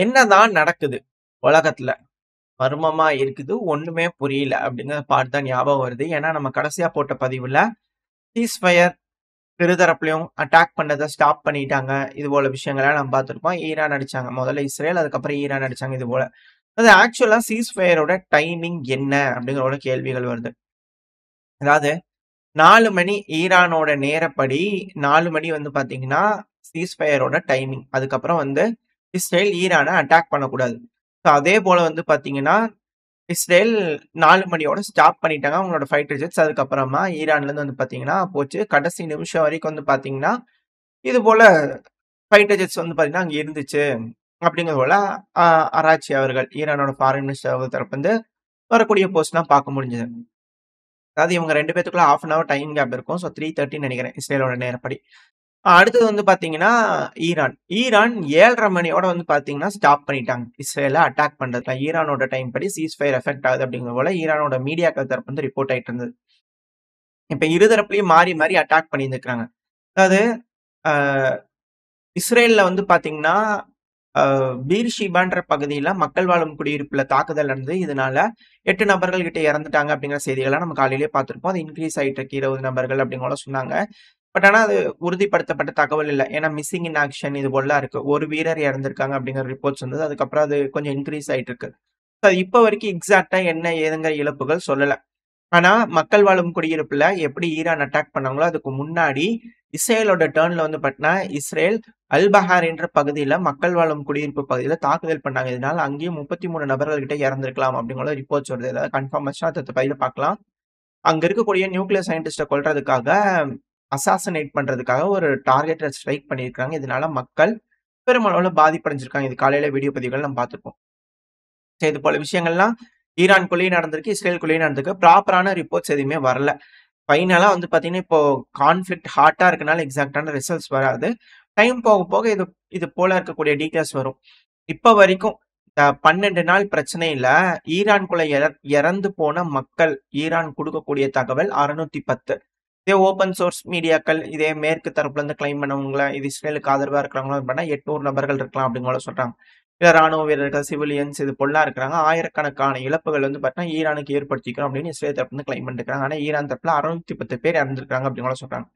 என்னதான் நடக்குது உலகத்துல? மர்மமா இருக்குது. ஒண்ணுமே புரியல அப்படிங்கிறத பார்த்து தான் ஞாபகம் வருது. ஏன்னா நம்ம கடைசியா போட்ட பதிவுல சீஸ்ஃபயர் இருதரப்புலயும் அட்டாக் பண்ணத ஸ்டாப் பண்ணிட்டாங்க. இது போல விஷயங்கள நம்ம பார்த்திருப்போம். ஈரான் அடிச்சாங்க. முதல்ல இஸ்ரேல், அதுக்கப்புறம் ஈரான் அடிச்சாங்க இது போல. அது ஆக்சுவலா சீஸ்ஃபயரோட டைமிங் என்ன? அப்படிங்கிற ஒரு கேள்விகள் வருது. அதாவது 4 மணி ஈரானோட நேரப்படி 4 மணி வந்து பார்த்தீங்கன்னா, சீஸ்ஃபயரோட டைமிங். அதுக்கப்புறம் வந்து இஸ்ரேல் ஈரான அட்டாக் பண்ணக்கூடாது. ஸோ அதே போல வந்து பார்த்தீங்கன்னா, இஸ்ரேல் 4 மணியோட ஸ்டாப் பண்ணிட்டாங்க. அவங்களோட ஃபைட்டர் ஜெட்ஸ் அதுக்கப்புறமா ஈரான்லேருந்து வந்து பார்த்தீங்கன்னா போச்சு. கடைசி நிமிஷம் வரைக்கும் வந்து பார்த்தீங்கன்னா, இது போல ஃபைட்டர் ஜெட்ஸ் வந்து பார்த்தீங்கன்னா, அங்க இருந்துச்சு. அப்படிங்கிறது போல அ ஆராய்ச்சி அவர்கள் ஈரானோட ஃபாரின் மினிஸ்டர் அவர்கள் தரப்புலருந்து வரக்கூடிய போஸ்ட்லாம் பார்க்க முடிஞ்சது. அதாவது இவங்க 2 பேத்துக்குள்ள 1/2 அன் ஹவர் டைம் கேப் இருக்கும். ஸோ 3:30 நெனைக்கிறேன் இஸ்ரேலோட நேரப்படி. அடுத்தது வந்து பார்த்தீங்கன்னா, ஈரான். ஈரான் 7:30 மணியோட வந்து பார்த்தீங்கன்னா, ஸ்டாப் பண்ணிட்டாங்க. இஸ்ரேல அட்டாக் பண்றதுல. ஈரானோட டைம் படி சீஸ்ஃபயர் எஃபெக்ட் ஆகுது அப்படிங்கிறது போல ஈரானோட மீடியாக்கள் தரப்பு வந்து ரிப்போர்ட் ஆயிட்டு இருந்தது. இப்ப இரு தரப்புலயும் மாறி, மாறி அட்டாக் பண்ணியிருந்துருக்காங்க. அதாவது அ இஸ்ரேல்ல வந்து பார்த்தீங்கன்னா, அ பீர்ஷிபான்ற பகுதியில மக்கள் வாழும் குடியிருப்புல தாக்குதல் நடந்தது. இதனால 8 நபர்கள் கிட்ட இறந்துட்டாங்க அப்படிங்கிற செய்திகள நம்ம காலையிலேயே பார்த்திருப்போம். அது இன்கிரீஸ் ஆயிட்டு இருக்கு 20 நபர்கள் அப்படிங்கோல சொன்னாங்க. பட் ஆனா அது உறுதிப்படுத்தப்பட்ட தகவல் இல்ல. ஏன்னா மிஸ்ஸிங் இன் ஆக்ஷன் இது போலலாம் இருக்கு. ஒரு வீரர் இறந்திருக்காங்க அப்படிங்கிற ரிப்போர்ட்ஸ் வந்தது. அதுக்கப்புறம் அது கொஞ்சம் இன்கிரீஸ் ஆயிட்டு இருக்கு. இப்ப வரைக்கும் எக்ஸாக்ட்டா என்ன ஏதுங்கிற இழப்புகள் சொல்லல. ஆனா மக்கள் வாழும் குடியிருப்புல எப்படி ஈரான் அட்டாக் பண்ணாங்களோ அதுக்கு முன்னாடி இஸ்ரேலோட டர்ன்ல வந்து பார்த்தீங்கன்னா, இஸ்ரேல் அல்-பஹார் என்ற பகுதியில மக்கள் வாழும் குடியிருப்பு பகுதியில தாக்குதல் பண்ணாங்க. இதனால அங்கேயும் 33 நபர்கள் கிட்ட இறந்திருக்கலாம் அப்படிங்கிற ரிப்போர்ட்ஸ் வருது. ஏதாவது கன்ஃபார்ம் ஆச்சுனா அடுத்த பதிவுல பார்க்கலாம். அங்க இருக்கக்கூடிய நியூக்ளியர் சயின்டிஸ்ட்ட கொல்றதுக்காக, அசாசினேட் பண்றதுக்காக ஒரு டார்கெட்ட ஸ்ட்ரைக் பண்ணியிருக்காங்க. இதனால மக்கள் பெருமளவுல பாதிப்படைஞ்சிருக்காங்க. இது காலையில வீடியோ பதிவுகள் நம்ம பார்த்திருப்போம். இது போல விஷயங்கள்லாம் ஈரான்குள்ளேயும் நடந்திருக்கு, இஸ்ரேலுக்குள்ளேயும் நடந்திருக்கு. ப்ராப்பரான ரிப்போர்ட்ஸ் எதுவுமே வரல. ஃபைனலா வந்து பார்த்தீங்கன்னா, இப்போ கான்ஃப்ளிக்ட் ஹாட்டா இருக்கனால எக்ஸாக்ட்டான ரிசல்ட்ஸ் வராது. டைம் போக, போக இது இது போல இருக்கக்கூடிய டீட்டெயில்ஸ் வரும். இப்ப வரைக்கும் 12 நாள் பிரச்சனையில ஈரான்குள்ள இறந்து போன மக்கள், ஈரான் குடுக்கக்கூடிய தகவல் 610. இதே ஓப்பன் சோர்ஸ் மீடியாக்கள், இதே மேற்கு தரப்புல இருந்து கிளைம் பண்ணவங்கள, இது இஸ்ரேலுக்கு ஆதரவா இருக்கிறவங்களா பண்ணா 800 நபர்கள் இருக்கலாம் அப்படின்னு கூட சொல்றாங்க. இல்ல ராணுவ வீரர்கள், சிவிலியன்ஸ் இது போலலாம் இருக்கிறாங்க. ஆயிரக்கணக்கான இழப்புகள் வந்து பார்த்தீங்கன்னா, ஈரானுக்கு ஏற்படுத்திக்கிறோம் அப்படின்னு இஸ்ரேல் தரப்புல இருந்து கிளைம் பண்ணிருக்காங்க. ஆனா ஈரான் தரப்புல 610 பேர் இறந்திருக்காங்க அப்படின்னு கூட சொல்றாங்க.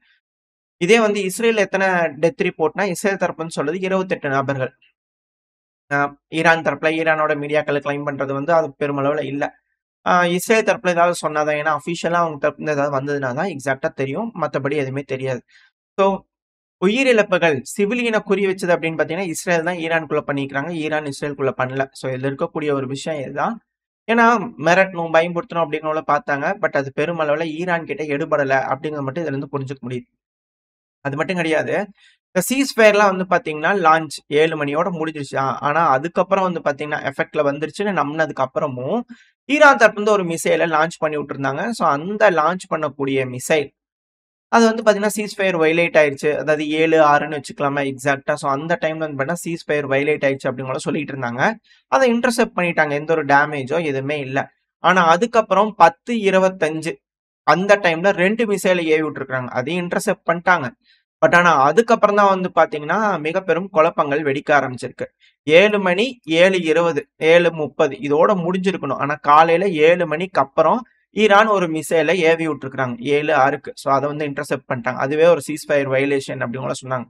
இதே வந்து இஸ்ரேல் எத்தன டெத் ரிப்போர்ட்னா, இஸ்ரேல் தரப்புன்னு சொல்றது 28 நபர்கள். அ ஈரான் தரப்புல ஈரானோட மீடியாக்கள் கிளைம் பண்றது வந்து அது பெருமளவுல இல்ல. இஸ்ரேல் தரப்புல ஏதாவது சொன்னா தான் ஏன்னா அஃபிஷியலா அவங்க தரப்புல ஏதாவது வந்ததுனா தான் எக்ஸாக்ட்டா தெரியும். மத்தபடி எதுவுமே தெரியாது. ஸோ உயிரிழப்புகள் சிவிலியன குறி வச்சது அப்படின்னு பார்த்தீங்கன்னா, இஸ்ரேல் தான் ஈரானுக்குள்ள பண்ணிக்கிறாங்க. ஈரான் இஸ்ரேலுக்குள்ள பண்ணல. ஸோ இதுல இருக்கக்கூடிய ஒரு விஷயம் இதுதான். ஏன்னா மிரட்டணும், பயமுறுத்தணும் அப்படிங்கிறத பார்த்தாங்க. பட் அது பெருமளவுல ஈரான் கிட்ட எடுபடல அப்படிங்கிறது மட்டும் இதுல இருந்து புரிஞ்சுக்க முடியுது. அது மட்டும் கிடையாது. இந்த சீஸ்ஃபயர்லாம் வந்து பார்த்தீங்கன்னா, லான்ச் 7 மணியோட முடிஞ்சிருச்சு. ஆனா அதுக்கப்புறம் வந்து பார்த்தீங்கன்னா, எஃபெக்ட்ல வந்துருச்சுன்னு நம்புனதுக்கு அப்புறமும், ஈரான் தரப்புலருந்து ஒரு மிசைல லான்ச் பண்ணி விட்டுருந்தாங்க. ஸோ அந்த லான்ச் பண்ணக்கூடிய மிசைல், அது வந்து பார்த்தீங்கன்னா, சீஸ்ஃபயர் வயலேட் ஆயிருச்சு. அதாவது 7, 6ன்னு வச்சுக்கலாமா எக்ஸாக்ட்டா. ஸோ அந்த டைம்ல வந்து பார்த்தீங்கன்னா, சீஸ்ஃபயர் வயலேட் ஆயிருச்சு அப்படின்னு கூட சொல்லிட்டு இருந்தாங்க. அத இன்டர்செப்ட் பண்ணிட்டாங்க. எந்த ஒரு டேமேஜோ எதுவுமே இல்ல. ஆனா அதுக்கப்புறம் 10:25 அந்த டைம்ல 2 மிசைல ஏவி விட்டுருக்காங்க. அதையும் இன்டர்செப்ட் பண்ணிட்டாங்க. பட் ஆனா அதுக்கப்புறம் தான் வந்து பார்த்தீங்கன்னா, மிக பெரும் குழப்பங்கள் வெடிக்க ஆரம்பிச்சிருக்கு. 7 மணி, 7:20, 7:30 இதோட முடிஞ்சிருக்கணும். ஆனா காலையில 7 மணிக்கு அப்புறம் ஈரான் ஒரு மிசைல ஏவி விட்டுருக்காங்க. 7:06க்கு. ஸோ அத வந்து இன்டர்செப்ட் பண்ணிட்டாங்க. அதுவே ஒரு சீஸ்ஃபயர் வயலேஷன் அப்படின்னு கூட சொன்னாங்க.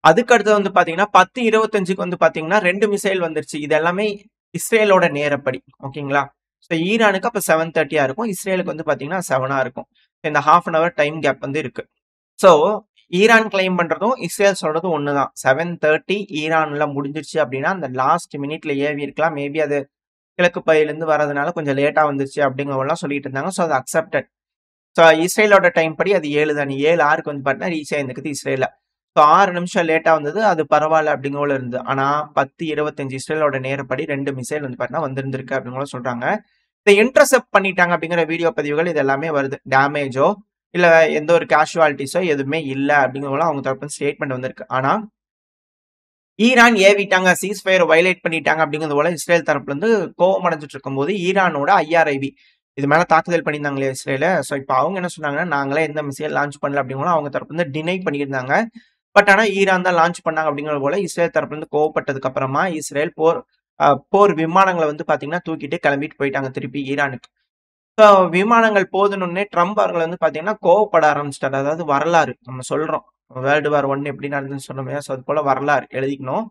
அதுக்கு அடுத்தது வந்து பார்த்தீங்கன்னா, 10:25க்கு வந்து பார்த்தீங்கன்னா, 2 மிசைல் வந்துருச்சு. இது எல்லாமே இஸ்ரேலோட நேரப்படி. ஓகேங்களா? ஸோ ஈரானுக்கு அப்ப 7:30 இருக்கும். இஸ்ரேலுக்கு வந்து பார்த்தீங்கன்னா 7 இருக்கும். இந்த 1/2 அன் ஹவர் டைம் கேப் வந்து இருக்கு. ஸோ, ஈரான் கிளைம் பண்றதும், இஸ்ரேல் சொல்றதும் ஒண்ணு தான். 7:30 ஈரான்ல முடிஞ்சிருச்சு அப்டின்னா, அந்த லாஸ்ட் மினிட்ல ஏவி இருக்கலாம். மேபி அது கிழக்கு பகுதியிலருந்து வரதுனால கொஞ்சம் லேட்டா வந்துருச்சு அப்டிங்கிறதெல்லாம் சொல்லிட்டு இருந்தாங்க. ஸோ, அது அக்செப்டட். ஸோ, இஸ்ரேலோட டைம் படி அது 7 தானே. 7:06க்கு வந்து பார்த்தீங்கன்னா, ரீச் ஆயிருந்துக்குது இஸ்ரேல்ல. ஸோ, 6 நிமிஷம் லேட்டா வந்தது. அது பரவால்ல அப்டிங்கவோல இருந்தது. ஆனா 10:25 இஸ்ரேலோட நேரப்படி 2 மிசைல் வந்து பார்த்தீங்கன்னா, வந்திருந்திருக்கு அப்டின்னு சொல்றாங்க. இத இன்டர்செப்ட் பண்ணிட்டாங்க அப்டிங்கிற வீடியோ பதிவுகள் இது எல்லாமே வருது. டேமேஜோ இல்ல எந்த ஒரு கேஷுவாலிட்டீஸோ எதுவுமே இல்ல அப்படிங்கிறவங்களும் அவங்க தரப்பு ஸ்டேட்மெண்ட் வந்திருக்கு. ஆனா, ஈரான் ஏவிட்டாங்க, சீஸ்ஃபயர் வயலேட் பண்ணிட்டாங்க அப்படிங்கிறது போல இஸ்ரேல் தரப்புல இருந்து கோவம் அடைஞ்சிட்டு இருக்கும்போது, ஈரானோட IRIB இது மேல தாக்குதல் பண்ணியிருந்தாங்களே இஸ்ரேல. ஸோ இப்ப அவங்க என்ன சொன்னாங்கன்னா, நாங்களே எந்த மிசைல் லான்ச் பண்ணல அப்படிங்கிறத அவங்க தரப்புல இருந்து டினை பண்ணியிருந்தாங்க. பட் ஆனா ஈரான் தான் லான்ச் பண்ணாங்க அப்படிங்கிறது போல இஸ்ரேல் தரப்புல இருந்து கோவப்பட்டதுக்கு அப்புறமா இஸ்ரேல் போர் விமானங்களை வந்து பாத்தீங்கன்னா தூக்கிட்டு கிளம்பிட்டு போயிட்டாங்க திருப்பி ஈரானுக்கு. ஸோ விமானங்கள் போதுனோடனே ட்ரம்ப் அவர்கள் வந்து பாத்தீங்கன்னா கோவப்பட ஆரம்பிச்சிட்டாரு. அதாவது வரலாறு நம்ம சொல்றோம். வேர்ல்டு வார் 1 எப்படி நடந்துன்னு சொன்னோம் இல்லையா? ஸோ அது போல வரலாறு எழுதிக்கணும்.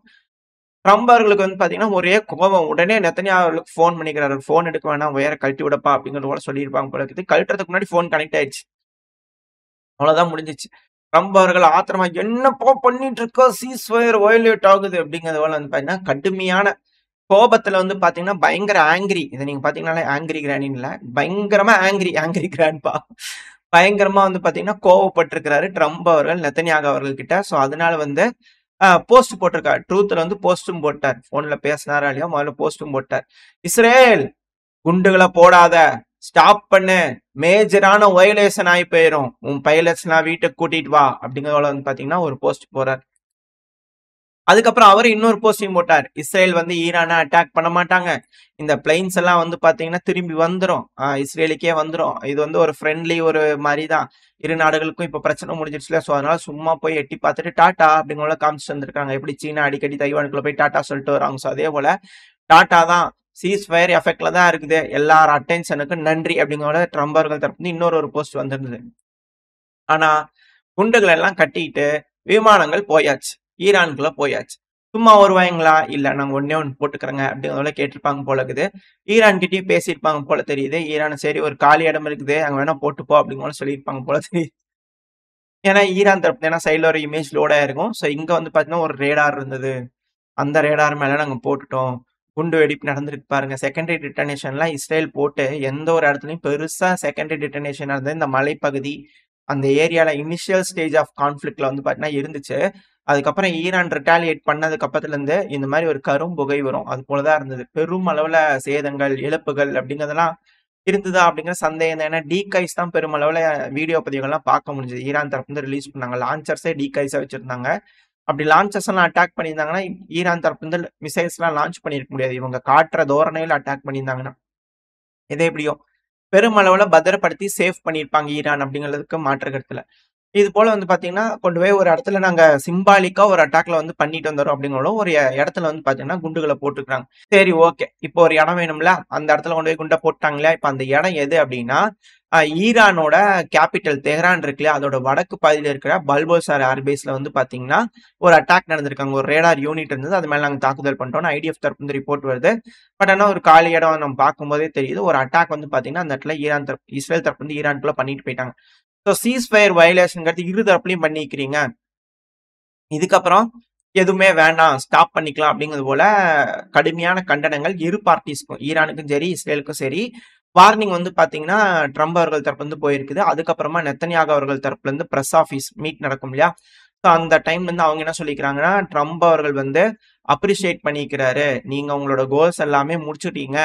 ட்ரம்ப் அவர்களுக்கு வந்து பாத்தீங்கன்னா ஒரே கோபம். உடனே நெத்தன்யாஹு அவர்களுக்கு ஃபோன் பண்ணிக்கிறாரு. ஃபோன் எடுக்க வேணாம், ஒயர கழட்டி விடப்பா அப்படிங்கிறது போல சொல்லியிருப்பாங்க போல இருக்குது. கழட்டுறதுக்கு முன்னாடி ஃபோன் கனெக்ட் ஆயிடுச்சு. அவ்வளவுதான் முடிஞ்சிச்சு. ட்ரம்ப் அவர்கள் ஆத்திரமா என்னப்பா பண்ணிட்டு இருக்க, சீஸ்ஃபயர் வயலேட் ஆகுது அப்படிங்கிறது போல வந்து பாத்தீங்கன்னா கடுமையான கோபத்துல வந்து பாத்தீங்கன்னா பயங்கர ஆங்கிரி. இதை நீங்க பாத்தீங்கன்னாலே ஆங்கிரி கிராண்டின் இல்ல, பயங்கரமா ஆங்கிரி கிராண்ட்பா. பயங்கரமா வந்து பாத்தீங்கன்னா கோவப்பட்டிருக்கிறாரு ட்ரம்ப் அவர்கள் நெத்தன்யாகு அவர்கள் கிட்ட. ஸோ அதனால வந்து போஸ்ட் போட்டிருக்காரு. ட்ரூத்ல வந்து போஸ்டும் போட்டார். போன்ல பேசினாரா இல்லையா, முதல்ல போஸ்டும் போட்டார். இஸ்ரேல் குண்டுகளை போடாத, ஸ்டாப் பண்ணு, மேஜரான வயலேஷன் ஆகி போயிரும், உன் பைலட்ஸ் எல்லாம் வீட்டுக்கு கூட்டிட்டு வா அப்படிங்கிறத வந்து பாத்தீங்கன்னா ஒரு போஸ்ட் போறார். அதுக்கப்புறம் அவர் இன்னொரு போஸ்டிங் போட்டார். இஸ்ரேல் வந்து ஈரானை அட்டாக் பண்ண மாட்டாங்க, இந்த பிளைன்ஸ் எல்லாம் வந்து பாத்தீங்கன்னா திரும்பி வந்துரும், இஸ்ரேலுக்கே வந்துரும், இது வந்து ஒரு ஃப்ரெண்ட்லி ஒரு மாதிரி தான், இரு நாடுகளுக்கும் இப்ப பிரச்சனை முடிஞ்சிருச்சுல, ஸோ அதனால சும்மா போய் எட்டி பார்த்துட்டு டாட்டா அப்படிங்கிற காமிச்சிட்டு வந்திருக்காங்க. எப்படி சீனா அடிக்கடி தைவானுக்குள்ள போய் டாட்டா சொல்லிட்டு வராங்க. ஸோ அதே போல டாட்டா தான் சீஸ் ஃபயர் எஃபெக்ட்ல தான் இருக்குது, எல்லார் அட்டென்ஷனுக்கும் நன்றி அப்படிங்கிற ட்ரம்ப் அவர்கள் தரப்பு இன்னொரு போஸ்ட் வந்திருந்தது. ஆனா குண்டுகள் எல்லாம் கட்டிட்டு விமானங்கள் போயாச்சு, ஈரானுக்குள்ள போயாச்சு. சும்மா வருவாங்களா? இல்ல நாங்க ஒன்னே ஒன்று போட்டுக்கிறோங்க அப்படிங்கிறத கேட்டிருப்பாங்க போல இருக்குது. ஈரான் கிட்டயும் பேசியிருப்பாங்க போல தெரியுது. ஈரான் சரி ஒரு காலி இடம் இருக்குது, அங்க வேணா போட்டுப்போ அப்படிங்கிற சொல்லியிருப்பாங்க போல தெரியுது. ஏன்னா ஈரான் தரப்பு ஏன்னா சைட்ல ஒரு இமேஜ் லோட் ஆயிருக்கும். ஸோ இங்க வந்து பாத்தீங்கன்னா ஒரு ரேடார் இருந்தது, அந்த ரேடார் மேல நாங்க போட்டுட்டோம், குண்டு வெடிப்பு நடந்திருக்கு பாருங்க. செகண்டரி டிட்டனேஷன்லாம் இஸ்ரேல் போட்டு எந்த ஒரு இடத்துலயும் பெருசா செகண்டரி டிட்டனேஷன் இருந்தது இந்த மலைப்பகுதி அந்த ஏரியால இனிஷியல் ஸ்டேஜ் ஆஃப் கான்ஃபிளிக்ட்ல வந்து பாத்தீங்கன்னா இருந்துச்சு. அதுக்கப்புறம் ஈரான் ரிட்டாலியேட் பண்ணதுக்கு அப்புறத்துல இருந்து இந்த மாதிரி ஒரு கரும் புகை வரும், அது போலதான் இருந்தது. பெரும் அளவுல சேதங்கள் இழப்புகள் அப்படிங்கிறதெல்லாம் இருந்ததா அப்படிங்கிற சந்தேகம் தான். ஏன்னா டீகைஸ் தான் பெருமளவுல வீடியோ பதிவுகள்லாம் பார்க்க முடிஞ்சது. ஈரான் தரப்பு வந்து ரிலீஸ் பண்ணாங்க, லான்ச்சர்ஸே டீகைஸா வச்சிருந்தாங்க. அப்படி லான்ச்சர்ஸ் எல்லாம் அட்டாக் பண்ணியிருந்தாங்கன்னா ஈரான் தரப்பு வந்து மிசைல்ஸ் எல்லாம் லான்ச் பண்ணிருக்க முடியாது, இவங்க காட்டுற தோரணையில அட்டாக் பண்ணியிருந்தாங்கன்னா. இதே எப்படியோ பெருமளவுல பத்திரப்படுத்தி சேஃப் பண்ணியிருப்பாங்க ஈரான் அப்படிங்கிறதுக்கு மாற்று கருத்துல. இது போல வந்து பாத்தீங்கன்னா கொண்டு போய் ஒரு இடத்துல நாங்க சிம்பாலிக்கா ஒரு அட்டாக்ல வந்து பண்ணிட்டு வந்துடும் அப்படிங்கிற ஒரு இடத்துல வந்து பாத்தீங்கன்னா குண்டுகளை போட்டுக்கிறாங்க. சரி ஓகே, இப்போ ஒரு இடம் வேணும்ல, அந்த இடத்துல கொண்டு போய் குண்டை போட்டாங்களா. இப்ப அந்த இடம் எது அப்படின்னா ஈரானோட கேபிட்டல் தெஹ்ரான் இருக்குல்லையா, அதோட வடக்கு பகுதியில் இருக்கிற பல்போசார் ஏர்பேஸ்ல வந்து பாத்தீங்கன்னா ஒரு அட்டாக் நடந்திருக்காங்க. ஒரு ரேடார் யூனிட் இருந்தது, அது மேல நாங்க தாக்குதல் பண்ணிட்டோம், ஐடிஎஃப் தரப்பு வந்து ரிப்போர்ட் வருது. பட் ஆனா ஒரு காலி இடம் நம்ம பார்க்கும்போதே தெரியுது. ஒரு அட்டாக் வந்து பாத்தீங்கன்னா அந்த இடத்துல இஸ்ரேல் தரப்பு வந்து ஈரானுக்குள்ள பண்ணிட்டு போயிட்டாங்க. ஸோ சீஸ் ஃபயர் வயலேஷன்ங்கிறது இரு தரப்புலையும் பண்ணிக்கிறீங்க, இதுக்கப்புறம் எதுவுமே வேண்டாம், ஸ்டாப் பண்ணிக்கலாம் அப்படிங்கிறது போல கடுமையான கண்டனங்கள் இரு பார்ட்டிஸ்க்கும், ஈரானுக்கும் சரி இஸ்ரேலுக்கும் சரி. வார்னிங் வந்து பாத்தீங்கன்னா ட்ரம்ப் அவர்கள் தரப்பு வந்து போயிருக்குது. அதுக்கப்புறமா நெத்தன்யாகு அவர்கள் தரப்புல இருந்து பிரஸ் ஆஃபீஸ் மீட் நடக்கும் இல்லையா, ஸோ அந்த டைம்ல இருந்து அவங்க என்ன சொல்லிக்கிறாங்கன்னா ட்ரம்ப் அவர்கள் வந்து அப்ரிஷியேட் பண்ணிக்கிறாரு, நீங்க உங்களோட கோல்ஸ் எல்லாமே முடிச்சுட்டீங்க,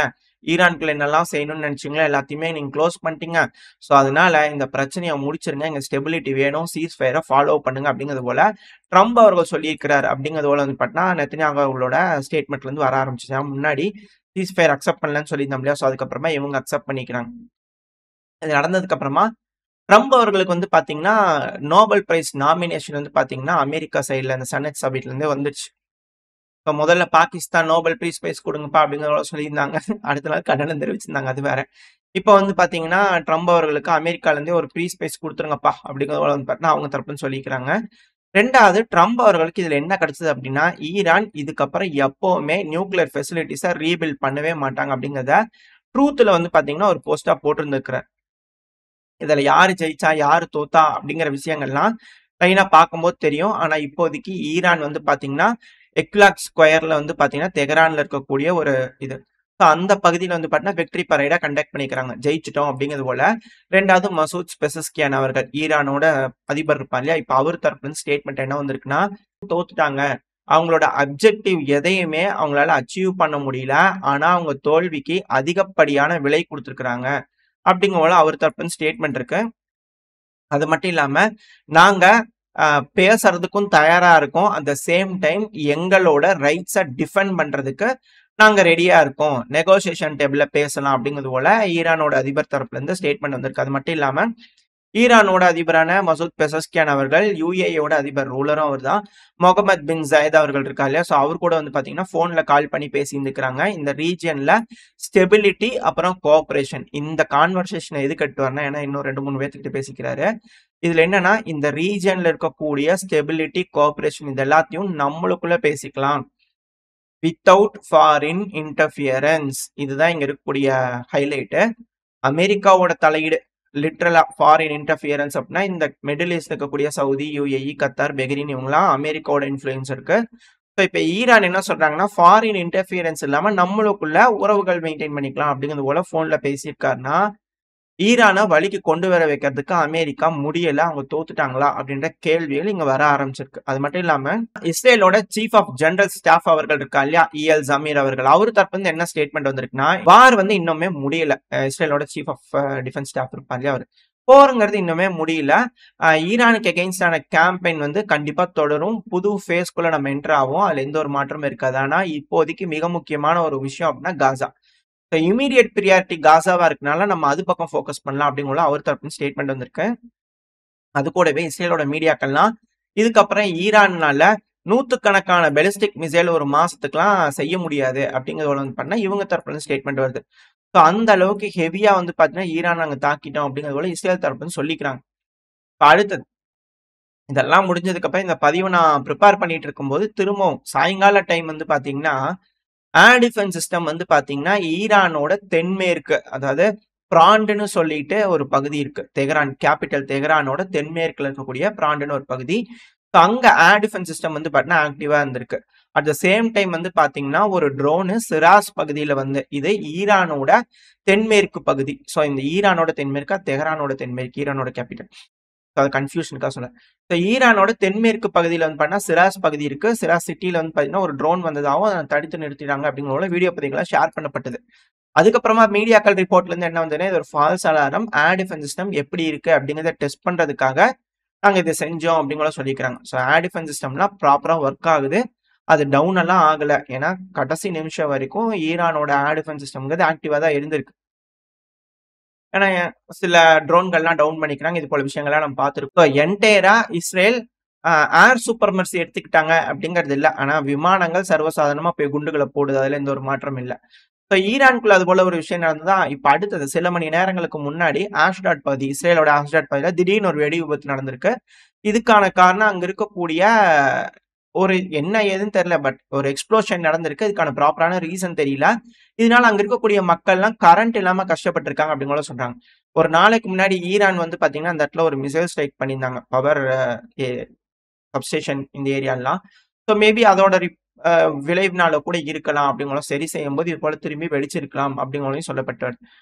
ஈரானுக்குள்ள என்னெல்லாம் செய்யணும்னு நினைச்சீங்களோ எல்லாத்தையுமே நீங்க க்ளோஸ் பண்ணிட்டீங்க, ஸோ அதனால இந்த பிரச்சனையை முடிச்சிருங்க, எங்க ஸ்டெபிலிட்டி வேணும், சீஸ் ஃபயரை ஃபாலோ பண்ணுங்க அப்படிங்கிறது போல ட்ரம்ப் அவர்கள் சொல்லியிருக்கிறார். அப்படிங்கிறது போல வந்து பார்த்தீங்கன்னா நெத்தன்யாகு அவர்களோட ஸ்டேட்மெண்ட்ல இருந்து வர ஆரம்பிச்சு. முன்னாடி சீஸ் ஃபயர் அக்செப்ட் பண்ணலன்னு சொல்லியிருந்தோம் இல்லையா, ஸோ அதுக்கப்புறமா இவங்க அக்செப்ட் பண்ணிக்கிறாங்க. இது நடந்ததுக்கு அப்புறமா ட்ரம்ப் அவர்களுக்கு வந்து பாத்தீங்கன்னா நோபல் பிரைஸ் நாமினேஷன் வந்து பாத்தீங்கன்னா அமெரிக்கா சைட்ல அந்த செனட் சபைட்ல இருந்தே வந்துருச்சு. இப்போ முதல்ல பாகிஸ்தான் நோபல் பிரைஸ் கொடுங்கப்பா அப்படிங்கிறத சொல்லியிருந்தாங்க. அடுத்த நாள் கண்டனம் தெரிவிச்சிருந்தாங்க, அது வேற. இப்போ வந்து பாத்தீங்கன்னா ட்ரம்ப் அவர்களுக்கு அமெரிக்கால இருந்தே ஒரு பிரைஸ் கொடுத்துருங்கப்பா அப்படிங்கிறத வந்து பார்த்தீங்கன்னா அவங்க தரப்புன்னு சொல்லிக்கிறாங்க. ரெண்டாவது ட்ரம்ப் அவர்களுக்கு இதுல என்ன கிடைச்சது அப்படின்னா ஈரான் இதுக்கப்புறம் எப்பவுமே நியூக்ளியர் ஃபெசிலிட்டிஸை ரீபில்ட் பண்ணவே மாட்டாங்க அப்படிங்கிறத ட்ரூத்ல வந்து பாத்தீங்கன்னா ஒரு போஸ்டா போட்டிருந்துருக்கிறார். இதுல யாரு ஜெயிச்சா யாரு தோத்தா அப்படிங்கிற விஷயங்கள்லாம் லைனா பார்க்கும்போது தெரியும். ஆனா இப்போதைக்கு ஈரான் வந்து பாத்தீங்கன்னா எக்லாக் ஸ்கொயர்ல வந்து பாத்தீங்கன்னா தெஹ்ரான்ல இருக்கக்கூடிய ஒரு இது, அந்த பகுதியில வந்து பாத்தீங்கன்னா வெக்டரி பரேடா கண்டக்ட் பண்ணிக்கிறாங்க, ஜெயிச்சிட்டோம் அப்படிங்கிறது போல. ரெண்டாவது மசூத் பெசஸ்கியான் அவர்கள் ஈரானோட அதிபர் இருப்பார் இல்லையா, இப்ப அவர் தரப்புல இருந்து ஸ்டேட்மெண்ட் என்ன வந்திருக்குன்னா தோத்துட்டாங்க, அவங்களோட அப்ஜெக்டிவ் எதையுமே அவங்களால அச்சீவ் பண்ண முடியல, ஆனா அவங்க தோல்விக்கு அதிகப்படியான விலை கொடுத்துருக்காங்க அப்படிங்கிற அவர் தரப்புன்னு ஸ்டேட்மெண்ட் இருக்கு. அது மட்டும் இல்லாம நாங்க பேசுறதுக்கும் தயாரா இருக்கோம், அட் சேம் டைம் எங்களோட ரைட்ஸை டிஃபெண்ட் பண்றதுக்கு நாங்க ரெடியா இருக்கோம், நெகோசியேஷன் டேபிள்ல பேசலாம் அப்படிங்கிறது போல ஈரானோட அதிபர் தரப்புல இருந்து ஸ்டேட்மெண்ட் வந்திருக்கு. அது மட்டும் இல்லாம ஈரானோட அதிபரான மசூத் பெசஸ்கியான் அவர்கள் யுஏஇயோட அதிபர் ரூலரும் அவர் தான். முகமது பின் ஜயத் அவர்கள் இருக்கா இல்லையா, ஸோ அவர் கூட வந்து பார்த்தீங்கன்னா ஃபோனில் கால் பண்ணி பேசியிருந்துக்கிறாங்க. இந்த ரீஜியனில் ஸ்டெபிலிட்டி அப்புறம் கோஆப்ரேஷன் இந்த கான்வர்சேஷனை எது கட்டுவார்னா, ஏன்னா இன்னும் 2-3 பேர்த்துக்கிட்ட பேசிக்கிறாரு. இதில் என்னன்னா இந்த ரீஜியனில் இருக்கக்கூடிய ஸ்டெபிலிட்டி கோஆப்ரேஷன் இது எல்லாத்தையும் நம்மளுக்குள்ள பேசிக்கலாம் வித்தவுட் ஃபாரின் இன்டர்ஃபியரன்ஸ். இதுதான் இங்க இருக்கக்கூடிய ஹைலைட்டு. அமெரிக்காவோட தலையீடு லிட்ரலா ஃபாரின் இன்டர்ஃபியரன்ஸ் அப்படின்னா இந்த மிடில் ஈஸ்ட் இருக்கக்கூடிய சவுதி, யுஏஇ, கத்தார், பெஹ்ரைன் இவங்கலாம் அமெரிக்காவோட இன்ஃப்ளூயன்ஸ் இருக்கு. ஸோ இப்போ ஈரான் என்ன சொல்றாங்கன்னா ஃபாரின் இன்டர்ஃபியரன்ஸ் இல்லாம நம்மளுக்குள்ள உறவுகள் மெயின்டைன் பண்ணிக்கலாம் அப்படிங்கிறது போல போன்ல பேசியிருக்காருன்னா ஈரானை வழிக்கு கொண்டு வர வைக்கிறதுக்கு அமெரிக்கா முடியல, அவங்க தோத்துட்டாங்களா அப்படின்ற கேள்விகள் இங்க வர ஆரம்பிச்சிருக்கு. அது மட்டும் இல்லாம இஸ்ரேலோட சீஃப் ஆஃப் ஜெனரல் ஸ்டாஃப் அவர்கள் இருக்கா இல்லையா, இஎல் ஜமீர் அவர்கள், அவரு தரப்பு வந்து என்ன ஸ்டேட்மெண்ட் வந்திருக்குன்னா வார் வந்து இன்னுமே முடியல. இஸ்ரேலோட சீஃப் ஆஃப் டிஃபென்ஸ் ஸ்டாஃப் இருப்பா இல்லையா, அவர் போருங்கிறது இன்னுமே முடியல. ஈரானுக்கு எகெயின்ஸ்டான கேம்பெயின் வந்து கண்டிப்பா தொடரும். புது ஃபேஸ்குள்ள நம்ம என்டர் ஆகும், அதுல எந்த ஒரு மாற்றமும் இருக்காது. ஆனா இப்போதைக்கு மிக முக்கியமான ஒரு விஷயம் அப்படின்னா காசா. இமீடியட் ப்ரியாரிட்டி காசாவா இருக்கனால நம்ம அது பக்கம் ஃபோக்கஸ் பண்ணலாம் அப்படிங்கிற அவர் தரப்பு ஸ்டேட்மெண்ட் வந்திருக்கு. அது கூடவே இஸ்ரேலோட மீடியாக்கள்லாம் இதுக்கப்புறம் ஈரான்னால நூத்துக்கணக்கான பெலிஸ்டிக் மிசைல் ஒரு மாசத்துக்குலாம் செய்ய முடியாது அப்படிங்கிறத வந்து பண்ண இவங்க தரப்புல ஸ்டேட்மெண்ட் வருது. ஸோ அந்த அளவுக்கு ஹெவியா வந்து பாத்தீங்கன்னா ஈரான் நாங்க தாக்கிட்டோம் அப்படிங்கிறது போல இஸ்ரேல் தரப்புன்னு சொல்லிக்கிறாங்க. அடுத்தது இதெல்லாம் முடிஞ்சதுக்கு அப்புறம் இந்த பதிவை நான் ப்ரிப்பேர் பண்ணிட்டு இருக்கும்போது திரும்பவும் சாயங்கால டைம் வந்து பாத்தீங்கன்னா ஏர் டிஃபென்ஸ் சிஸ்டம் வந்து பாத்தீங்கன்னா ஈரானோட தென்மேற்கு, அதாவது பிராண்டுன்னு சொல்லிட்டு ஒரு பகுதி இருக்கு, தெஹ்ரான் கேபிட்டல் தெஹ்ரானோட தென்மேற்குல இருக்கக்கூடிய பிராண்டுன்னு ஒரு பகுதி. அங்க ஏர் டிஃபென்ஸ் சிஸ்டம் வந்து பாத்தீங்கன்னா ஆக்டிவா இருந்திருக்கு. அட் த சேம் டைம் வந்து பாத்தீங்கன்னா ஒரு ட்ரோனு சிராஸ் பகுதியில வந்து, இது ஈரானோட தென்மேற்கு பகுதி. ஸோ இந்த ஈரானோட தென்மேற்கா தெஹ்ரானோட தென்மேற்கு, ஈரானோட கேபிட்டல், அது கன்ஃபியூஷனுக்காக சொல்ல. ஸோ ஈரானோட தென்மேற்கு பகுதியில் வந்து பார்த்தீங்கன்னா சிராஸ் பகுதி இருக்கு. சிராஸ் சிட்டியில வந்து பார்த்தீங்கன்னா ஒரு ட்ரோன் வந்ததாகவும் அதை தடுத்து நிறுத்திட்டாங்க அப்படிங்கிற வீடியோ பதிவுகளாக ஷேர் பண்ணப்பட்டது. அதுக்கப்புறமா மீடியாக்கள் ரிப்போர்ட்ல இருந்து என்ன வந்ததுன்னா இது ஒரு false alarm, air defence system எப்படி இருக்கு அப்படிங்கிறத டெஸ்ட் பண்றதுக்காக நாங்க இதை செஞ்சோம் அப்படிங்கிற சொல்லிக்கிறாங்க. ஸோ ஏர் டிஃபென்ஸ் சிஸ்டம்லாம் ப்ராப்பரா ஒர்க் ஆகுது, அது டவுன் எல்லாம் ஆகல. ஏன்னா கடைசி நிமிஷம் வரைக்கும் ஈரானோட ஏர் டிஃபென்ஸ் சிஸ்டம்ங்கிறது ஆக்டிவா தான் இருந்திருக்கு. ஏன்னா சில ட்ரோன்கள்லாம் டவுன் பண்ணிக்கிறாங்க, இது போல விஷயங்கள்லாம் நம்ம பார்த்துருக்கோம். என்டையரா இஸ்ரேல் ஏர் சூப்பர்மர்சி எடுத்துக்கிட்டாங்க அப்படிங்கிறது இல்லை. ஆனா விமானங்கள் சர்வசாதாரணமா போய் குண்டுகளை போடுது, அதுல எந்த ஒரு மாற்றம் இல்லை. ஸோ ஈரானுக்குள்ள அது போல ஒரு விஷயம் நடந்துதான். இப்ப அடுத்தது சில மணி நேரங்களுக்கு முன்னாடி ஆஷ்டாட் பகுதி, இஸ்ரேலோட ஆஷ்டாட் பகுதியில திடீர்னு ஒரு வெடி விபத்து நடந்திருக்கு. இதுக்கான காரணம் அங்க இருக்கக்கூடிய ஒரு என்ன ஏதுன்னு தெரியல, பட் ஒரு எக்ஸ்ப்ளோஷன் நடந்திருக்கு. இதுக்கான ப்ராப்பரான ரீசன் தெரியல. இதனால அங்க இருக்கக்கூடிய மக்கள்லாம் கரண்ட் இல்லாம கஷ்டப்பட்டிருக்காங்க அப்படின்னு சொல்றாங்க. ஒரு நாளைக்கு முன்னாடி ஈரான் வந்து பாத்தீங்கன்னா அந்த இடத்துல ஒரு மிசைல் ஸ்ட்ரைக் பண்ணியிருந்தாங்க, பவர் சப்ஸ்டேஷன் இந்த ஏரியாலாம். ஸோ மேபி அதோட விளைவுனால கூட இருக்கலாம் அப்படிங்கிற சரி செய்யும்போது இது போல திரும்பி வெடிச்சிருக்கலாம் அப்படிங்கிறதையும் சொல்லப்பட்டார்.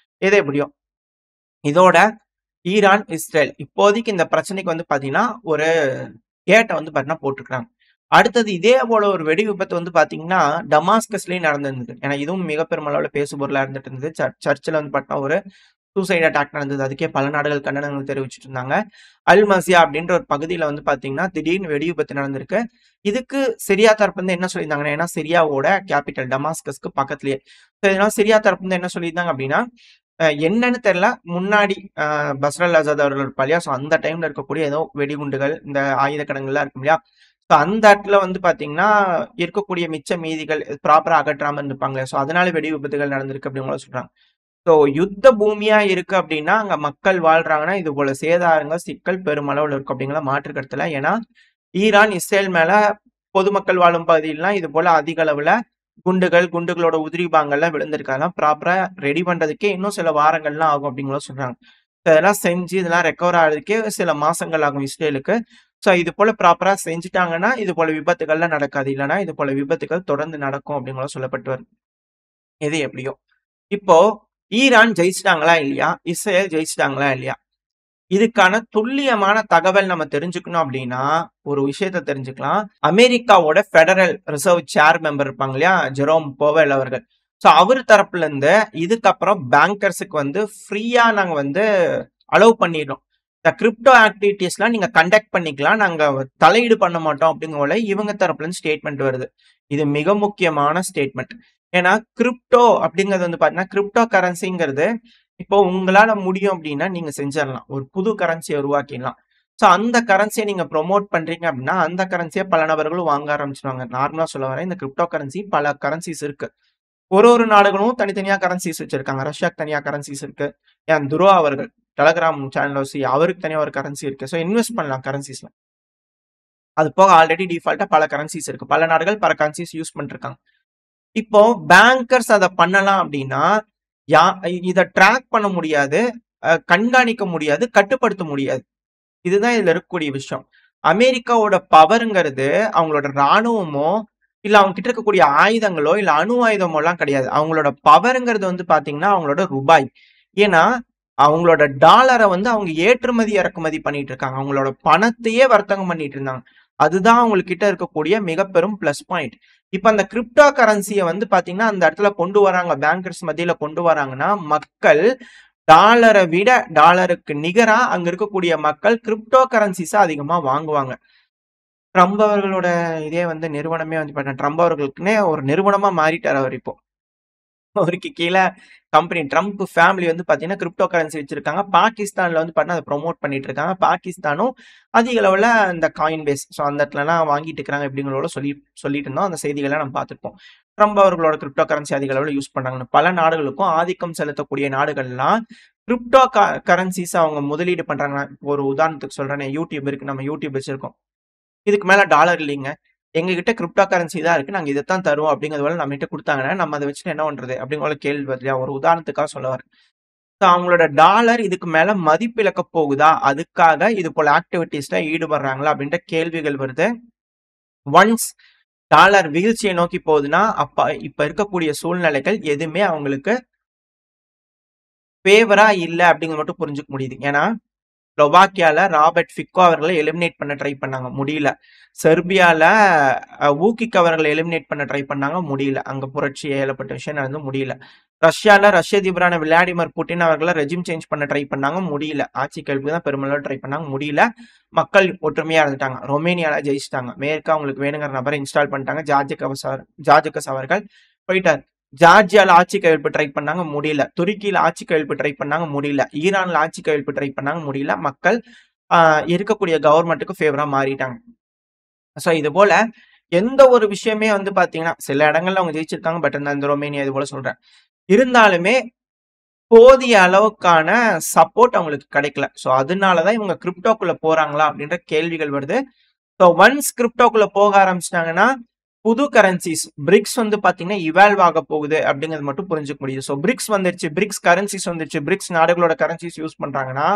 எது எப்படியோ இதோட ஈரான் இஸ்ரேல் இப்போதைக்கு இந்த பிரச்சனைக்கு வந்து பாத்தீங்கன்னா ஒரு கேட்டை வந்து பாத்தீங்கன்னா போட்டுருக்காங்க. அடுத்தது இதே போல ஒரு வெடி விபத்து வந்து பாத்தீங்கன்னா டமாஸ்கஸ்லயும் நடந்திருந்தது. ஏன்னா இதுவும் மிக பெருமளவுல பேசுபொருளா இருந்துட்டு இருந்தது. சர்ச்சில் வந்து பாத்தீங்கன்னா ஒரு சூசைட் அட்டாக் நடந்தது. அதுக்கே பல நாடுகள் கண்டனங்கள் தெரிவிச்சுட்டு இருந்தாங்க. அல் மசியா அப்படின்ற ஒரு பகுதியில வந்து பாத்தீங்கன்னா திடீர்னு வெடி விபத்து நடந்திருக்கு. இதுக்கு சிரியா தரப்பு வந்து என்ன சொல்லியிருந்தாங்கன்னா, ஏன்னா சிரியாவோட கேபிட்டல் டமாஸ்கஸ்க்கு பக்கத்துலயே, இதனால சிரியா தரப்பு வந்து என்ன சொல்லியிருந்தாங்க அப்படின்னா என்னன்னு தெரியல, முன்னாடி பஸ்ரல் அசாத் அவர்கள் இருப்பா இல்லையா, ஸோ அந்த டைம்ல இருக்கக்கூடிய ஏதோ வெடிகுண்டுகள் இந்த ஆயுத கடங்கள்லாம் இருக்கும் இல்லையா, ஸோ அந்த இடத்துல வந்து பாத்தீங்கன்னா இருக்கக்கூடிய மிச்ச மீதிகள் ப்ராப்பரா அகற்றாம இருப்பாங்க. ஸோ அதனால வெடி விபத்துகள் நடந்திருக்கு அப்படிங்கிற சொல்றாங்க. ஸோ யுத்த பூமியா இருக்கு அப்படின்னா அங்க மக்கள் வாழ்றாங்கன்னா இது போல சேதாரங்கள் சிக்கல் பெருமளவில் இருக்கும் அப்படிங்கிற மாற்று கருத்துல. ஏன்னா ஈரான் இஸ்ரேல் மேல பொதுமக்கள் வாழும் பகுதியிலாம் இது போல அதிக அளவுல குண்டுகளோட உதிரிபாங்கள்லாம் விழுந்திருக்காங்க. ப்ராப்பரா ரெடி பண்றதுக்கே இன்னும் சில வாரங்கள்லாம் ஆகும் அப்படிங்கிற சொல்றாங்க. இதெல்லாம் செஞ்சு இதெல்லாம் ரெக்கவர் ஆகிறதுக்கே சில மாசங்கள் ஆகும் இஸ்ரேலுக்கு. ஸோ இது போல ப்ராப்பரா செஞ்சுட்டாங்கன்னா இது போல விபத்துகள்லாம் நடக்காது, இல்லைன்னா இது போல விபத்துகள் தொடர்ந்து நடக்கும் அப்படிங்கிற சொல்லப்பட்டு வருது. எது எப்படியோ இப்போ ஈரான் ஜெயிச்சிட்டாங்களா இல்லையா, இஸ்ரேல் ஜெயிச்சிட்டாங்களா இல்லையா, இதுக்கான துல்லியமான தகவல் நம்ம தெரிஞ்சுக்கணும் அப்படின்னா ஒரு விஷயத்த தெரிஞ்சுக்கலாம். அமெரிக்காவோட ஃபெடரல் ரிசர்வ் சேர் மெம்பர் இருப்பாங்க இல்லையா, ஜெரோம் போவெல் அவர்கள். ஸோ அவர் தரப்புல இருந்து இதுக்கப்புறம் பேங்கர்ஸுக்கு வந்து ஃப்ரீயா நாங்க வந்து அலோவ் பண்ணிடுறோம், இந்த கிரிப்டோ ஆக்டிவிட்டிஸ்லாம் நீங்க கண்டக்ட் பண்ணிக்கலாம், நாங்க தலையீடு பண்ண மாட்டோம் அப்படிங்கிற இவங்க தரப்புல இருந்து ஸ்டேட்மெண்ட் வருது. இது மிக முக்கியமான ஸ்டேட்மெண்ட். ஏன்னா கிரிப்டோ அப்படிங்கிறது வந்து பாத்தீங்கன்னா கிரிப்டோ கரன்சிங்கிறது இப்போ உங்களால முடியும் அப்படின்னா நீங்க செஞ்சிடலாம். ஒரு புது கரன்சிய உருவாக்கிடலாம். ஸோ அந்த கரன்சிய நீங்க ப்ரமோட் பண்றீங்க அப்படின்னா, அந்த கரன்சிய பல நபர்களும் வாங்க ஆரம்பிச்சுருவாங்க. நார்மலா சொல்ல வரேன். இந்த கிரிப்டோ கரன்சி பல கரன்சிஸ் இருக்கு. ஒரு நாடுகளும் தனித்தனியா கரன்சிஸ் வச்சிருக்காங்க. ரஷ்யாக்கு தனியா கரன்சிஸ் இருக்கு. ஏன் துருவா அவர்கள் டெலகிராம் சேனல்ல அவருக்கு தனியா ஒரு கரன்சி இருக்கு. ஸோ இன்வெஸ்ட் பண்ணலாம் கரன்சிஸ்ல. அது போக ஆல்ரெடி டிஃபால்ட்டா பல கரன்சிஸ் இருக்கு. பல நாடுகள் பல கரன்சிஸ் யூஸ் பண்ணிருக்காங்க. இப்போ பேங்கர்ஸ் அத பண்ணலாம் அப்படின்னா, யா இத ட்ராக் பண்ண முடியாது. கண்காணிக்க முடியாது. கட்டுப்படுத்த முடியாது. இதுதான் இதுல இருக்கக்கூடிய விஷயம். அமெரிக்காவோட பவர்ங்கிறது அவங்களோட ராணுவமோ, இல்ல அவங்க கிட்ட இருக்கக்கூடிய ஆயுதங்களோ, இல்ல அணு ஆயுதமோலாம் கிடையாது. அவங்களோட பவர்ங்கிறது வந்து பாத்தீங்கன்னா, அவங்களோட ரூபாய். ஏன்னா, அவங்களோட டாலர வந்து அவங்க ஏற்றுமதி, இறக்குமதி பண்ணிட்டு இருக்காங்க. அவங்களோட பணத்தையே வர்த்தகம் பண்ணிட்டு இருந்தாங்க. அதுதான் அவங்க கிட்ட இருக்கக்கூடிய மிக பெரும் பிளஸ் பாயிண்ட். இப்ப அந்த கிரிப்டோ கரன்சிய வந்து பாத்தீங்கன்னா, அந்த இடத்துல கொண்டு வராங்க. பேங்கர்ஸ் மத்தியில கொண்டு வராங்கன்னா, மக்கள் டாலர விட டாலருக்கு நிகரா அங்க இருக்கக்கூடிய மக்கள் கிரிப்டோ கரன்சிஸ அதிகமா வாங்குவாங்க. ட்ரம்ப் அவர்களோட இதே வந்து நிறுவனமே வந்து பார்த்தீங்கன்னா, ட்ரம்ப் அவர்களுக்குன்னே ஒரு நிறுவனமா மாறிட்டாரு அவரு இப்போ. அவருக்கு கீழ கம்பெனி ட்ரம்ப் ஃபேமிலி வந்து பார்த்தீங்கன்னா, கிரிப்டோ கரன்சி வச்சிருக்காங்க. பாகிஸ்தான்ல வந்து பார்த்தீங்கன்னா, அத ப்ரமோட் பண்ணிட்டு இருக்காங்க. பாகிஸ்தானும் அதிக அளவுல இந்த காயின் பேஸ் ஸோ அந்த இடத்துலலாம் வாங்கிட்டு இருக்காங்க அப்படிங்கிறத சொல்லிட்டு இருந்தோம். அந்த செய்திகள நம்ம பார்த்திருப்போம். ட்ரம்ப் அவர்களோட கிரிப்டோ கரன்சி அதிக அளவுல யூஸ் பண்றாங்கன்னு. பல நாடுகளுக்கும் ஆதிக்கம் செலுத்தக்கூடிய நாடுகள்லாம் கிரிப்டோ கரன்சிஸ் அவங்க முதலீடு பண்றாங்க. ஒரு உதாரணத்துக்கு சொல்றேனே, யூடியூப் இருக்கு. நம்ம யூடியூப் வச்சிருக்கோம். இதுக்கு மேல டாலர் இல்லைங்க. எங்ககிட்ட கிரிப்டோ கரன்சி தான் இருக்கு. நாங்க இதத்தான் தருவோம் அப்படிங்கிறது போல நம்மகிட்ட குடுத்தாங்கன்னா, நம்ம அத வச்சுட்டு என்ன பண்றது? அப்படிங்கிற கேள்வி வருது இல்லையா? ஒரு உதாரணத்துக்காக சொல்ல வரேன். ஸோ அவங்களோட டாலர் இதுக்கு மேல மதிப்பு இழக்கப் போகுதா? அதுக்காக இது போல ஆக்டிவிட்டீஸ்ல ஈடுபடுறாங்களா? அப்படின்ற கேள்விகள் வருது. ஒன்ஸ் டாலர் வீழ்ச்சியை நோக்கி போகுதுன்னா, இப்ப இருக்கக்கூடிய சூழ்நிலைகள் எதுவுமே அவங்களுக்கு ஃபேவரா இல்ல அப்படிங்கிறது மட்டும் புரிஞ்சுக்க முடியுது. ஏன்னா ஸ்லோவாக்கியால ராபர்ட் ஃபிக்கோ அவர்களை எலிமினேட் பண்ண ட்ரை பண்ணாங்க. முடியல. செர்பியால ஊகிக் அவர்களை எலிமினேட் பண்ண ட்ரை பண்ணாங்க. முடியல. அங்க புரட்சி ஏகப்பட்ட விஷயம் நடந்து முடியல. ரஷ்யால ரஷ்ய அதிபரான விளாடிமிர் புட்டின் அவர்களை ரெஜிம் சேஞ்ச் பண்ண ட்ரை பண்ணாங்க. முடியல. ஆட்சி கவிழ்ப்புக்கு தான் பெருமளவு ட்ரை பண்ணாங்க. முடியல. மக்கள் ஒற்றுமையா இருந்துட்டாங்க. ரொமேனியால ஜெயிச்சிட்டாங்க. அமெரிக்கா அவங்களுக்கு வேணுங்கிற நபரை இன்ஸ்டால் பண்ணிட்டாங்க. ஜார்ஜகஸ் அவர்கள் போயிட்டார். ஜார்ஜியால ஆட்சி கவிழ்ப்பு ட்ரை பண்ணாங்க. முடியல. துருக்கியில ஆட்சி கவிழ்ப்பு ட்ரை பண்ணாங்க. முடியல. ஈரான்ல ஆட்சி கவிழ்ப்பு ட்ரை பண்ணாங்க. முடியல. மக்கள் இருக்கக்கூடிய கவர்மெண்ட்டுக்கு ஃபேவரா மாறிட்டாங்க. ஸோ இது போல எந்த ஒரு விஷயமே வந்து பாத்தீங்கன்னா, சில இடங்கள்ல அவங்க ஜெயிச்சிருக்காங்க. பட் இந்த ரொமேனியா இது போல சொல்றேன். இருந்தாலுமே போதிய அளவுக்கான சப்போர்ட் அவங்களுக்கு கிடைக்கல. ஸோ அதனாலதான் இவங்க கிரிப்டோக்குள்ள போறாங்களா அப்படின்ற கேள்விகள் வருது. ஸோ ஒன்ஸ் கிரிப்டோக்குள்ள போக ஆரம்பிச்சிட்டாங்கன்னா, புது கரன்சிஸ் பிரிக்ஸ் வந்து பாத்தீங்கன்னா இவால்வ் ஆக போகுது அப்படிங்கிறது மட்டும் புரிஞ்சுக்க முடியுது. ஸோ பிரிக்ஸ் வந்துருச்சு, பிரிக்ஸ் கரன்சிஸ் வந்துருச்சு, பிரிக்ஸ் நாடுகளோட கரன்சிஸ் யூஸ் பண்றாங்கன்னா,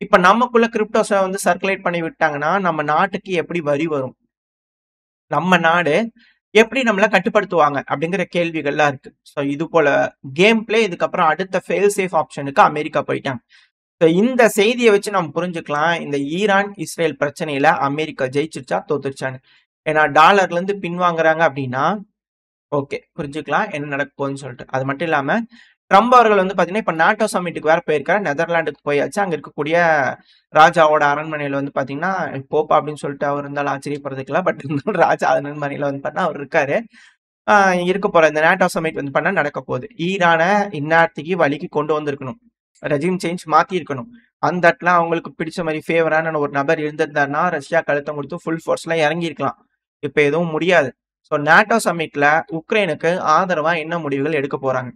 இப்ப நமக்குள்ள கிரிப்டோஸ வந்து சர்க்குலேட் பண்ணி விட்டாங்கன்னா, நம்ம நாட்டுக்கு எப்படி வரி வரும்? நம்ம நாடு எப்படி நம்மள கட்டுப்படுத்துவாங்க? அப்படிங்கிற கேள்விகள்லாம் இருக்கு. ஸோ இது போல கேம் பிளே இதுக்கப்புறம் அடுத்த ஃபெயில் சேஃப் ஆப்ஷனுக்கு அமெரிக்கா போயிட்டாங்க. ஸோ இந்த செய்திய வச்சு நம்ம புரிஞ்சுக்கலாம். இந்த ஈரான், இஸ்ரேல் பிரச்சனையில அமெரிக்கா ஜெயிச்சிருச்சா? தோத்துருச்சான்னு. ஏன்னா டாலர்ல இருந்து பின்வாங்குறாங்க அப்படின்னா, ஓகே. புரிஞ்சுக்கலாம். என்ன நடக்க போகுதுன்னு சொல்லிட்டு. அது மட்டும் இல்லாம, ட்ரம்ப் அவர்கள் வந்து பார்த்தீங்கன்னா, இப்ப நாட்டோ சம்மிட்டுக்கு வேற போயிருக்காரு. நெதர்லாந்துக்கு போயாச்சு. அங்க இருக்கக்கூடிய ராஜாவோட அரண்மனையில வந்து பார்த்தீங்கன்னா, போப்பா அப்படின்னு சொல்லிட்டு அவர் இருந்தாலும் ஆச்சரியப்படுறதுக்கு இல்ல. பட் இருந்தாலும் ராஜா அரண்மனையில வந்து பார்த்தா அவர் இருக்காரு. ஆ இருக்க போற இந்த நாட்டோ சம்மிட் வந்து பண்ணா நடக்க போகுது. ஈரான இந்நேரத்துக்கு வழிக்கு கொண்டு வந்திருக்கணும். ரெஜிம் சேஞ்ச் மாத்தியிருக்கணும். அந்த இடத்துல அவங்களுக்கு பிடிச்ச மாரி ஃபேவரான ஒரு நபர் இருந்திருந்தாருன்னா, ரஷ்யா அழுத்தம் கொடுத்து ஃபுல் ஃபோர்ஸ்ல இறங்கியிருக்கலாம். இப்ப எதுவும் முடியாது. ஸோ நாட்டோ சம்மிட்ல உக்ரைனுக்கு ஆதரவா என்ன முடிவுகள் எடுக்க போறாங்க?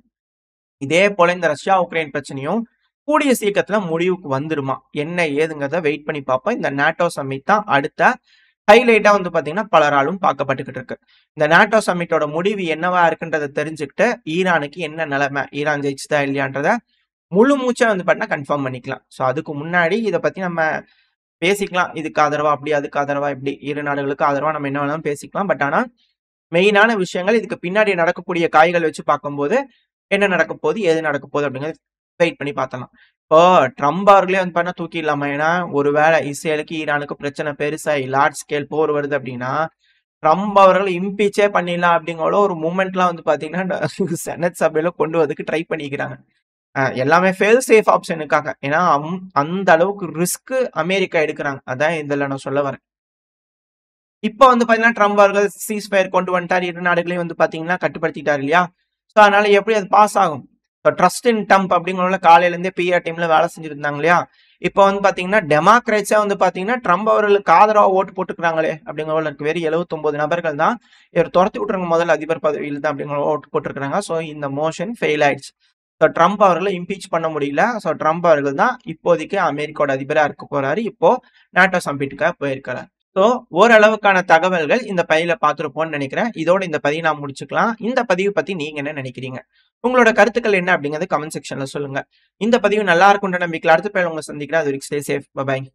இதே போல இந்த ரஷ்யா, உக்ரைன் பிரச்சனையும் கூடிய சீக்கிரத்துல முடிவுக்கு வந்துருமா? என்ன ஏதுங்கிறத வெயிட் பண்ணி பார்ப்போம். இந்த நாட்டோ சம்மிட் தான் அடுத்த ஹைலைட்டா வந்து பாத்தீங்கன்னா, பலராலும் பார்க்கப்பட்டுக்கிட்டு இருக்கு. இந்த நாட்டோ சம்மிட்டோட முடிவு என்னவா இருக்குன்றத தெரிஞ்சுக்கிட்டு, ஈரானுக்கு என்ன நிலைமை? ஈரான் ஜெயிச்சுதா இல்லையான்றத முழு மூச்சா வந்து பாத்தீங்கன்னா கன்ஃபார்ம் பண்ணிக்கலாம். ஸோ அதுக்கு முன்னாடி இத பத்தி நம்ம பேசிக்கலாம். இதுக்கு ஆதரவா அப்படி, அதுக்கு ஆதரவா இப்படி, இரு நாடுகளுக்கு ஆதரவா நம்ம என்ன வேணாலும் பேசிக்கலாம். பட் ஆனா மெயினான விஷயங்கள் இதுக்கு பின்னாடி நடக்கக்கூடிய காய்கள் வச்சு பார்க்கும்போது, என்ன நடக்க போகுது? ஏது நடக்க போகுது? அப்படிங்கிறத வெயிட் பண்ணி பார்த்தரலாம். இப்போ ட்ரம்ப் அவர்களே வந்து பண்ணா தூக்கிடலாமா? ஏன்னா, ஒருவேளை இஸ்ரேலுக்கு, ஈரானுக்கு பிரச்சனை பெருசாகி லார்ஜ் ஸ்கேல் போர் வருது அப்படின்னா, ட்ரம்ப் அவர்கள் இம்பீச்சே பண்ணிடலாம் அப்படிங்கிற ஒரு மூவ்மெண்ட்லாம் வந்து பார்த்தீங்கன்னா, செனட் சபையில கொண்டு வரதுக்கு ட்ரை பண்ணிக்கிறாங்க. எல்லாமே ஃபெயில் சேஃப் ஆப்ஷனுக்காக. ஏன்னா, அந்த அளவுக்கு ரிஸ்க் அமெரிக்கா எடுக்குறாங்க. அதான் இதுல நான் சொல்ல வரேன். இப்ப வந்து பாத்தீங்கன்னா, ட்ரம்ப் அவர்கள் சீஸ் ஃபயர் கொண்டு வந்துட்டாரு. இரு நாடுகளையும் வந்து பாத்தீங்கன்னா கட்டுப்படுத்திட்டாரு இல்லையா? ஸோ அதனால எப்படி அது பாஸ் ஆகும்? ட்ரஸ்ட் இன் ட்ரம்ப் அப்படிங்கிற காலையில இருந்தே பிஆர் டீம்ல வேலை செஞ்சுட்டு இருந்தாங்க இல்லையா? இப்போ வந்து பாத்தீங்கன்னா டெமோக்ராட்ஸா வந்து பாத்தீங்கன்னா ட்ரம்ப் அவர்களுக்கு ஆதரவா ஓட்டு போட்டுக்கிறாங்களே அப்படிங்கிற இருக்கு. வெறும் 79 நபர்கள் தான் இவர் துரத்தி விட்டுருங்க முதல் அதிபர் பதவியில் தான் அப்படிங்கிற ஓட்டு போட்டிருக்காங்க. ஸோ இந்த மோஷன் ஃபெயில் ஆயிடுச்சு. ஸோ ட்ரம்ப் அவர்களை இம்பீச் பண்ண முடியல. ஸோ ட்ரம்ப் அவர்கள் தான் இப்போதைக்கு அமெரிக்காவோட அதிபரா இருக்க போறாரு. இப்போ நாட்டோ சம்மிட்டுக்காக போயிருக்காரு. ஸோ ஓரளவுக்கான தகவல்கள் இந்த பதிவுல பார்த்திருப்போம்னு நினைக்கிறேன். இதோட இந்த பதிவு நான் முடிச்சுக்கலாம். இந்த பதிவு பத்தி நீங்க என்ன நினைக்கிறீங்க? உங்களோட கருத்துக்கள் என்ன அப்படிங்கறது கமெண்ட் செக்ஷன்ல சொல்லுங்க. இந்த பதிவு நல்லா இருக்கும்ன்ற நம்பிக்கையில அடுத்த பதிவுல உங்களை சந்திக்கிறேன். அது வரைக்கும் ஸ்டே சேஃப். பை.